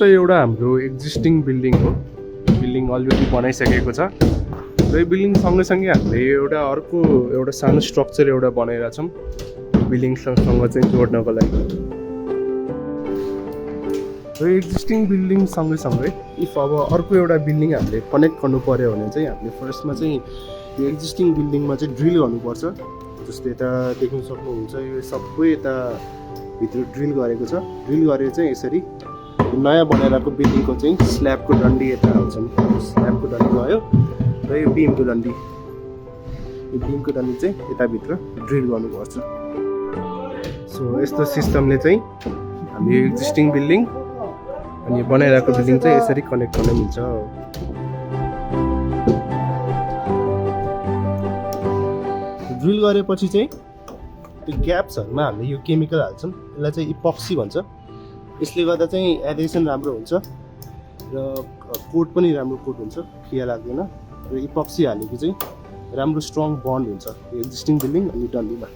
चाहिँ एउटा हाम्रो एक्जिस्टिङ बिल्डिङ हो। बिल्डिङ अलरेडी बनाइसकेको छ र यो बिल्डिङ सँगसँगै हामीले एउटा सानो स्ट्रक्चर एउटा बनाइरहेको छौँ बिल्डिङसँग चाहिँ जोड्नको लागि। र एक्जिस्टिङ बिल्डिङ सँगै इफ अब अर्को एउटा बिल्डिङ हामीले कनेक्ट गर्नु पऱ्यो भने चाहिँ हामीले फर्स्टमा चाहिँ यो एक्जिस्टिङ बिल्डिङमा चाहिँ ड्रिल गर्नुपर्छ। जस्तै यता देख्न सक्नुहुन्छ यो सबै यता भित्र ड्रिल गरेको छ। ड्रिल गरेर चाहिँ यसरी नयाँ बनाइरहेको बिल्डिङको चाहिँ स्ल्याबको डन्डी यता आउँछन्। स्ल्याबको डन्डी भयो र यो बिमको डन्डी चाहिँ यताभित्र ड्रिल गर्नुपर्छ। सो यस्तो सिस्टमले चाहिँ हामी एक्जिस्टिङ बिल्डिङ अनि बनाइरहेको बिल्डिङ चाहिँ यसरी कनेक्ट गर्न मिल्छ। ड्रिल गरेपछि चाहिँ त्यो ग्याप्सहरूमा हामीले यो केमिकल हाल्छौँ। यसलाई चाहिँ इपक्सी भन्छ। यसले गर्दा चाहिँ एडेसन राम्रो हुन्छ र कोट पनि राम्रो कोट हुन्छ, खिया लाग्दैन। र इपक्सी हालेको चाहिँ राम्रो स्ट्रङ बन्ड हुन्छ एक्जिस्टिङ बिल्डिङ अनि डन्डीमा।